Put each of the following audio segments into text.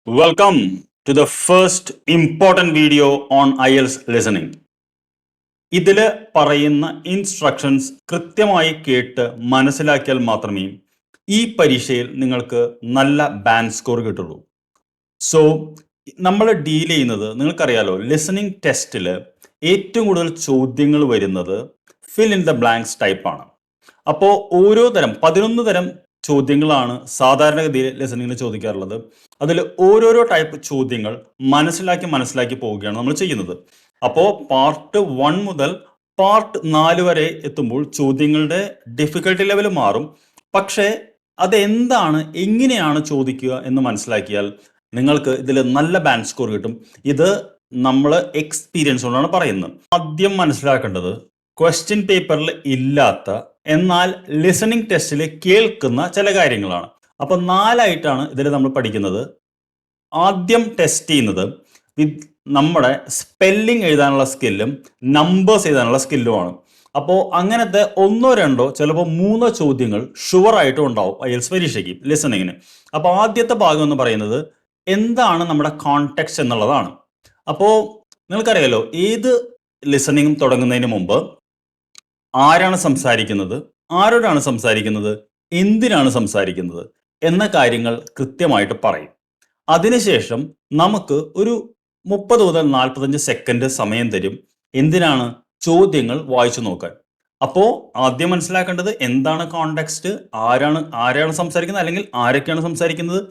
Welcome to the first important video on IELTS listening. ഇതിൽ പറയുന്ന instructions കൃത്യമായി കേട്ട് മനസ്സിലാക്കിയാൽ മാത്രമേ ഈ പരീക്ഷയിൽ നിങ്ങൾക്ക് നല്ല ബാൻഡ് സ്കോർ കിട്ടുള്ളൂ. സോ നമ്മൾ ഡീൽ ചെയ്യുന്നത് നിങ്ങൾക്കറിയാലോ, ലിസണിങ് ടെസ്റ്റിൽ ഏറ്റവും കൂടുതൽ ചോദ്യങ്ങൾ വരുന്നത് ഫിൽ ഇൻ ദ ബ്ലാങ്ക്സ് ടൈപ്പാണ്. അപ്പോൾ ഓരോ തരം 11 തരം ചോദ്യങ്ങളാണ് സാധാരണഗതിയിൽ ലിസണിങ്ങിൽ ചോദിക്കാറുള്ളത്. അതിൽ ഓരോരോ ടൈപ്പ് ചോദ്യങ്ങൾ മനസ്സിലാക്കി പോവുകയാണ് നമ്മൾ ചെയ്യുന്നത്. അപ്പോൾ പാർട്ട് 1 മുതൽ പാർട്ട് 4 വരെ എത്തുമ്പോൾ ചോദ്യങ്ങളുടെ ഡിഫിക്കൽട്ടി ലെവൽ മാറും. പക്ഷേ അതെന്താണ്, എങ്ങനെയാണ് ചോദിക്കുക എന്ന് മനസ്സിലാക്കിയാൽ നിങ്ങൾക്ക് ഇതിൽ നല്ല ബാൻഡ് സ്കോർ കിട്ടും. ഇത് നമ്മൾ എക്സ്പീരിയൻസ് കൊണ്ടാണ് പറയുന്നത്. ആദ്യം മനസ്സിലാക്കേണ്ടത് ക്വസ്റ്റ്യൻ പേപ്പറിൽ ഇല്ലാത്ത എന്നാൽ ലിസണിങ് ടെസ്റ്റിൽ കേൾക്കുന്ന ചില കാര്യങ്ങളാണ്. അപ്പോൾ 4ആയിട്ടാണ് ഇതിൽ നമ്മൾ പഠിക്കുന്നത്. ആദ്യം ടെസ്റ്റ് ചെയ്യുന്നത് നമ്മുടെ സ്പെല്ലിംഗ് എഴുതാനുള്ള സ്കില്ലും നമ്പേഴ്സ് എഴുതാനുള്ള സ്കില്ലുമാണ്. അപ്പോൾ അങ്ങനത്തെ 1-2 ചിലപ്പോൾ 3 ചോദ്യങ്ങൾ ഷുവറായിട്ടും ഉണ്ടാവും IELTS പരീക്ഷയ്ക്ക് ലിസണിങ്ങിന്. അപ്പോൾ ആദ്യത്തെ ഭാഗം എന്ന് പറയുന്നത് എന്താണ് നമ്മുടെ കോണ്ടെക്സ്റ്റ് എന്നുള്ളതാണ്. അപ്പോൾ നിങ്ങൾക്കറിയാലോ, ഏത് ലിസണിങ് തുടങ്ങുന്നതിന് മുമ്പ് ആരാണ് സംസാരിക്കുന്നത്, ആരോടാണ് സംസാരിക്കുന്നത്, എന്തിനാണ് സംസാരിക്കുന്നത് എന്ന കാര്യങ്ങൾ കൃത്യമായിട്ട് പറയും. അതിനുശേഷം നമുക്ക് ഒരു 30 മുതൽ 45 സെക്കൻഡ് സമയം തരും. എന്തിനാണ്? ചോദ്യങ്ങൾ വായിച്ചു നോക്കാൻ. അപ്പോൾ ആദ്യം മനസ്സിലാക്കേണ്ടത് എന്താണ് കോണ്ടെക്സ്റ്റ്, ആരാണ് സംസാരിക്കുന്നത്, അല്ലെങ്കിൽ ആരൊക്കെയാണ് സംസാരിക്കുന്നത്,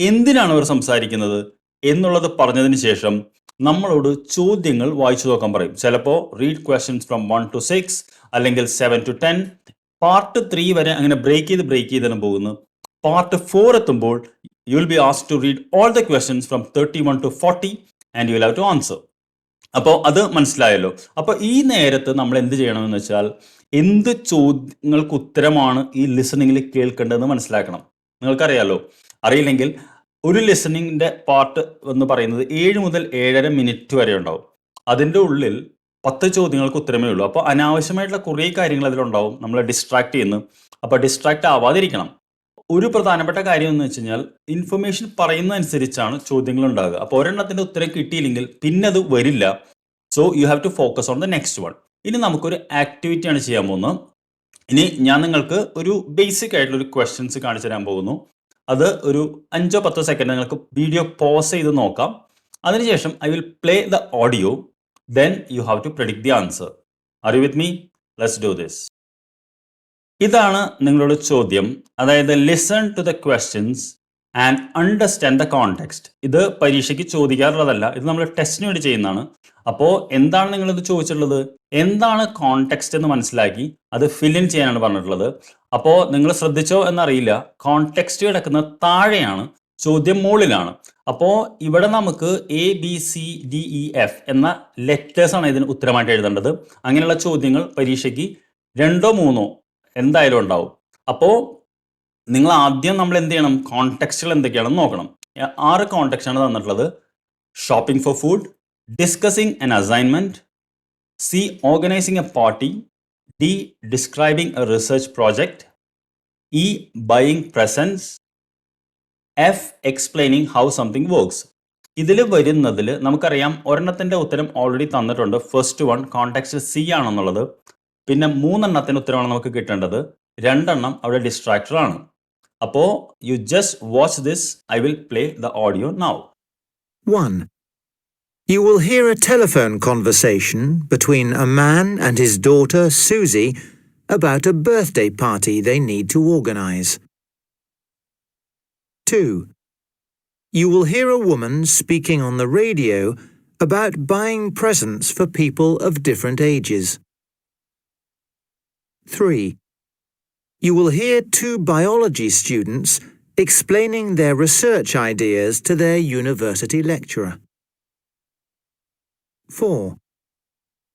എന്തിനാണ് അവർ സംസാരിക്കുന്നത് എന്നുള്ളത് പറഞ്ഞതിന് ശേഷം നമ്മളോട് ചോദ്യങ്ങൾ വായിച്ചു നോക്കാൻ പറയും. ചിലപ്പോൾ റീഡ് ക്വസ്റ്റ്യൻസ് ഫ്രം 1 to 6 അല്ലെങ്കിൽ 7 to 10. പാർട്ട് 3 വരെ അങ്ങനെ ബ്രേക്ക് ചെയ്താണ് പോകുന്നത്. പാർട്ട് 4 എത്തുമ്പോൾ you will be asked to read all the questions from 31 to 40 and you will have to answer. അപ്പോൾ അത് മനസ്സിലായല്ലോ. അപ്പോൾ ഈ നേരത്ത് നമ്മൾ എന്ത് ചെയ്യണമെന്ന് വെച്ചാൽ, എന്ത് ചോദ്യങ്ങൾക്ക് ഉത്തരമാണ് ഈ ലിസണിങ്ങിൽ കേൾക്കേണ്ടതെന്ന് മനസ്സിലാക്കണം. നിങ്ങൾക്കറിയാലോ, അറിയില്ലെങ്കിൽ ഒരു ലിസണിങ്ങിൻ്റെ പാർട്ട് എന്ന് പറയുന്നത് 7 മുതൽ 7.5 മിനിറ്റ് വരെ ഉണ്ടാവും. അതിൻ്റെ ഉള്ളിൽ 10 ചോദ്യങ്ങൾക്ക് ഉത്തരമേ ഉള്ളൂ. അപ്പോൾ അനാവശ്യമായിട്ടുള്ള കുറേ കാര്യങ്ങൾ അതിലുണ്ടാവും, നമ്മളെ ഡിസ്ട്രാക്ട് ചെയ്യുന്നു. അപ്പോൾ ഡിസ്ട്രാക്ട് ആവാതിരിക്കണം. ഒരു പ്രധാനപ്പെട്ട കാര്യം എന്ന് വെച്ച് കഴിഞ്ഞാൽ, ഇൻഫർമേഷൻ പറയുന്നതനുസരിച്ചാണ് ചോദ്യങ്ങൾ ഉണ്ടാകുക. അപ്പോൾ ഒരെണ്ണത്തിൻ്റെ ഉത്തരം കിട്ടിയില്ലെങ്കിൽ പിന്നെ അത് വരില്ല. So you have to focus on the next one. ഇനി നമുക്കൊരു ആക്ടിവിറ്റിയാണ് ചെയ്യാൻ പോകുന്നത്. ഇനി ഞാൻ നിങ്ങൾക്ക് ഒരു ബേസിക് ആയിട്ടുള്ള ഒരു ക്വസ്റ്റ്യൻസ് കാണിച്ചു തരാൻ പോകുന്നു. അത് ഒരു 5-10 സെക്കൻഡ് നിങ്ങൾക്ക് വീഡിയോ പോസ് ചെയ്ത് നോക്കാം. അതിനുശേഷം I will play the audio. Then you have to predict the answer. Are you with me? Let's do this. ഇതാണ് നിങ്ങളുടെ ചോദ്യം. അതായത് listen to the questions and understand the context. ഇത് പരീക്ഷയ്ക്ക് ചോദിക്കാറുള്ളതല്ല, ഇത് നമ്മൾ ടെസ്റ്റിന് വേണ്ടി ചെയ്യുന്നതാണ്. അപ്പോൾ എന്താണ് നിങ്ങളിത് ചോദിച്ചിട്ടുള്ളത്? എന്താണ് കോണ്ടെക്സ്റ്റ് എന്ന് മനസ്സിലാക്കി അത് ഫിൽ ഇൻ ചെയ്യാനാണ് പറഞ്ഞിട്ടുള്ളത്. അപ്പോൾ നിങ്ങൾ ശ്രദ്ധിച്ചോ എന്നറിയില്ല, കോണ്ടെക്സ്റ്റ് കിടക്കുന്ന താഴെയാണ്, ചോദ്യം മുകളിലാണ്. അപ്പോൾ ഇവിടെ നമുക്ക് ABCDEF എന്ന ലെറ്റേഴ്സാണ് ഇതിന് ഉത്തരമായിട്ട് എഴുതേണ്ടത്. അങ്ങനെയുള്ള ചോദ്യങ്ങൾ പരീക്ഷയ്ക്ക് 2-3 എന്തായാലും ഉണ്ടാവും. അപ്പോൾ നിങ്ങൾ ആദ്യം നമ്മൾ എന്ത് ചെയ്യണം, കോണ്ടെക്സ്റ്റുകൾ എന്തൊക്കെയാണെന്ന് നോക്കണം. 6 കോണ്ടെക്സ്റ്റാണ് തന്നിട്ടുള്ളത്. Shopping for food, discussing an assignment, C organizing a party, D describing a research project, E buying presents, F explaining how something works. ഇതിൽ വരുന്നതിൽ നമുക്കറിയാം ഒരെണ്ണത്തിൻ്റെ ഉത്തരം ഓൾറെഡി തന്നിട്ടുണ്ട്. ഫസ്റ്റ് വൺ കോണ്ടെക്സ്റ്റ് C ആണെന്നുള്ളത്. പിന്നെ 3 എണ്ണത്തിൻ്റെ ഉത്തരമാണ് നമുക്ക് കിട്ടേണ്ടത്. 2 എണ്ണം അവിടെ ഡിസ്ട്രാക്ടർ ആണ്. അപ്പോൾ you just watch this. I will play the audio now. 1. You will hear a telephone conversation between a man and his daughter Susie about a birthday party they need to organize. 2. You will hear a woman speaking on the radio about buying presents for people of different ages. 3. You will hear 2 biology students explaining their research ideas to their university lecturer. 4.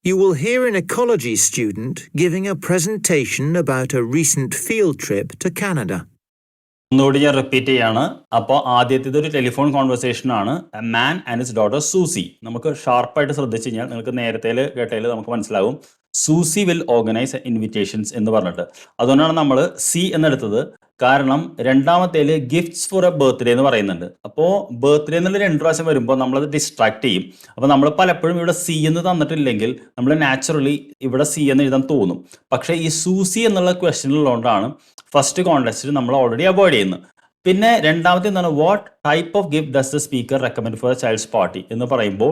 You will hear an ecology student giving a presentation about a recent field trip to Canada. ഒന്നുകൂടി ഞാൻ repeat ചെയ്യാണ്. അപ്പോൾ ആദ്യത്തേത് ഒരു telephone conversation ആണ്. A man and his daughter Susie. നമുക്ക് ഷാർപ്പായിട്ട് ശ്രദ്ധിച്ചു കഴിഞ്ഞാൽ നിങ്ങൾക്ക് നേരത്തെ കേട്ടതിൽ നമുക്ക് മനസ്സിലാവും. സൂസി വിൽ ഓർഗനൈസ് ഇൻവിറ്റേഷൻസ് എന്ന് പറഞ്ഞിട്ട്. അതുകൊണ്ടാണ് നമ്മൾ C എന്നെടുത്തത്. കാരണം രണ്ടാമത്തേല് ഗിഫ്റ്റ്സ് ഫോർ എ ബർത്ത്ഡേ എന്ന് പറയുന്നുണ്ട്. അപ്പോൾ ബർത്ത്ഡേ എന്നുള്ള 2 പ്രാവശ്യം വരുമ്പോൾ നമ്മളത് ഡിസ്ട്രാക്ട് ചെയ്യും. അപ്പോൾ നമ്മൾ പലപ്പോഴും ഇവിടെ സി എന്ന് തന്നിട്ടില്ലെങ്കിൽ നമ്മൾ നാച്ചുറലി ഇവിടെ സി എന്ന് എഴുതാൻ തോന്നും. പക്ഷേ ഈ സൂസി എന്നുള്ള ക്വസ്റ്റ്യൻ ഉള്ളതുകൊണ്ടാണ് ഫസ്റ്റ് കോൺടെസ്റ്റിൽ നമ്മൾ ഓൾറെഡി അവോയ്ഡ് ചെയ്യുന്നത്. പിന്നെ രണ്ടാമത്തെ എന്താണ്, what type of gift does the speaker recommend for a child's party എന്ന് പറയുമ്പോൾ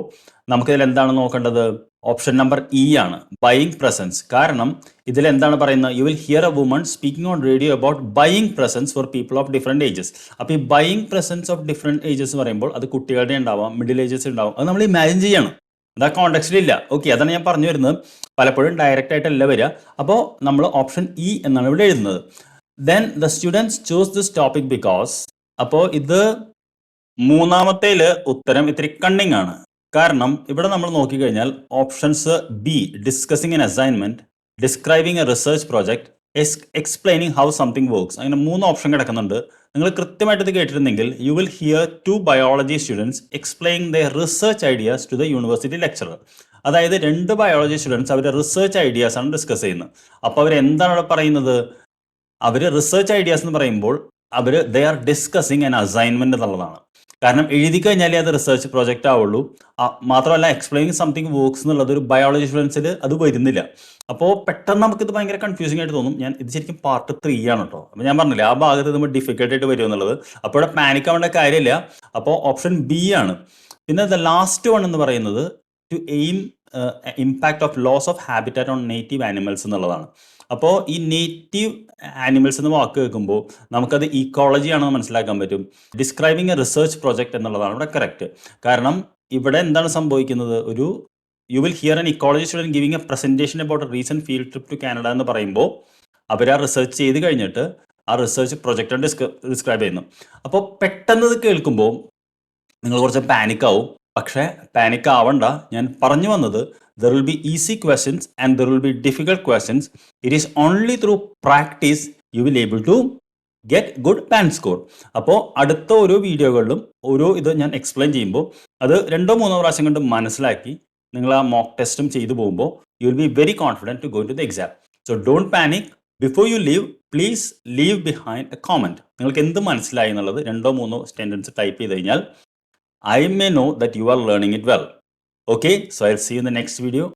നമുക്കിതിൽ എന്താണ് നോക്കേണ്ടത്? ഓപ്ഷൻ നമ്പർ ഇ ആണ്, ബൈയിങ് പ്രസൻസ്. കാരണം ഇതിൽ എന്താണ് പറയുന്നത്? You will hear a woman speaking on radio about buying presents for people of different ages. അപ്പോൾ ഈ buying presents of different ages എന്ന് പറയുമ്പോൾ അത് കുട്ടികളുടെ ഉണ്ടാവാം, മിഡിൽ ഏജസ് ഉണ്ടാവും. അത് നമ്മൾ ഇമാജിൻ ചെയ്യണം. അത് ആ കോണ്ടെക്സ്റ്റിലില്ല. ഓക്കെ, അതാണ് ഞാൻ പറഞ്ഞു വരുന്നത്. പലപ്പോഴും ഡയറക്റ്റ് ആയിട്ടല്ല വരിക. അപ്പോൾ നമ്മൾ ഓപ്ഷൻ ഇ എന്നാണ് ഇവിടെ എഴുതുന്നത്. Then the students choose this topic because. അപ്പോൾ ഇത് മൂന്നാമത്തേൽ ഉത്തരം ഇത്തിരി കണ്ണിങ് ആണ്. കാരണം ഇവിടെ നമ്മൾ നോക്കിക്കഴിഞ്ഞാൽ options B, discussing an assignment, describing a research project, explaining how something works, അങ്ങനെ 3 ഓപ്ഷൻ കിടക്കുന്നുണ്ട്. നിങ്ങൾ കൃത്യമായിട്ട് ഇത് കേട്ടിരുന്നെങ്കിൽ you will hear 2 biology students explain the research ideas to the university lecturer. അതായത് 2 ബയോളജി സ്റ്റുഡൻസ് അവരുടെ റിസർച്ച് ഐഡിയാസ് ആണ് discuss ചെയ്യുന്നത്. അപ്പോൾ അവരെന്താണ് അവിടെ പറയുന്നത്? അവർ റിസർച്ച് ഐഡിയാസ് എന്ന് പറയുമ്പോൾ they are discussing an assignment എന്നുള്ളതാണ്. കാരണം എഴുതി കഴിഞ്ഞാലേ അത് റിസർച്ച് പ്രോജക്റ്റ് ആവുള്ളൂ. മാത്രമല്ല എക്സ്പ്ലെയിനിങ് സംതിങ് വർക്ക്സ് എന്നുള്ളത് ഒരു ബയോളജി സ്റ്റുഡൻസിൽ അത് വരുന്നില്ല. അപ്പോൾ പെട്ടെന്ന് നമുക്കിത് ഭയങ്കര കൺഫ്യൂസിംഗ് ആയിട്ട് തോന്നും. ഇത് ശരിക്കും പാർട്ട് 3 ആണ് കേട്ടോ. അപ്പോൾ ഞാൻ പറഞ്ഞില്ല, ആ ഭാഗത്ത് നമ്മൾ ഡിഫിക്കൽട്ട് ആയിട്ട് വരും എന്നുള്ളത്. അപ്പോൾ ഇവിടെ പാനിക് ആവേണ്ട കാര്യമില്ല. അപ്പോൾ ഓപ്ഷൻ ബി ആണ്. പിന്നെ ദ ലാസ്റ്റ് വൺ എന്ന് പറയുന്നത് to aim impact of loss of habitat on native animals എന്നുള്ളതാണ്. അപ്പോൾ ഈ നേറ്റീവ് ആനിമൽസ് എന്ന വാക്ക് കേൾക്കുമ്പോൾ നമുക്കത് ഈക്കോളജി ആണെന്ന് മനസ്സിലാക്കാൻ പറ്റും. ഡിസ്ക്രൈബിങ് എ റിസർച്ച് പ്രോജക്റ്റ് എന്നുള്ളതാണ് ഇവിടെ കറക്റ്റ്. കാരണം ഇവിടെ എന്താണ് സംഭവിക്കുന്നത്? You will hear an ecology student giving a presentation about a recent field trip to Canada എന്ന് പറയുമ്പോൾ അവർ ആ റിസർച്ച് ചെയ്ത് കഴിഞ്ഞിട്ട് ആ റിസർച്ച് പ്രൊജക്റ്റാണ് ഡിസ്ക്രൈബ് ചെയ്യുന്നത്. അപ്പോൾ പെട്ടെന്ന് ഇത് കേൾക്കുമ്പോൾ നിങ്ങൾ കുറച്ച് പാനിക് ആവും. പക്ഷേ പാനിക് ആവണ്ട. ഞാൻ പറഞ്ഞു വന്നത് there will be easy questions and there will be difficult questions. It is only through practice you will able to get good band score. അപ്പോൾ അടുത്ത ഓരോ വീഡിയോകളിലും ഓരോ ഇത് ഞാൻ എക്സ്പ്ലെയിൻ ചെയ്യുമ്പോൾ അത് 2-3 പ്രാവശ്യം കൊണ്ട് മനസ്സിലാക്കി നിങ്ങൾ ആ മോക്ക് ടെസ്റ്റും ചെയ്തു പോകുമ്പോൾ you will be very confident to go to the exam. So don't panic. Before you leave please leave behind a comment. നിങ്ങൾക്ക് എന്ത് മനസ്സിലായി എന്നുള്ളത് 2-3 സെൻറ്റൻസ് ടൈപ്പ് ചെയ്ത് കഴിഞ്ഞാൽ I may know that you are learning it well. Okay, so I'll see you in the next video.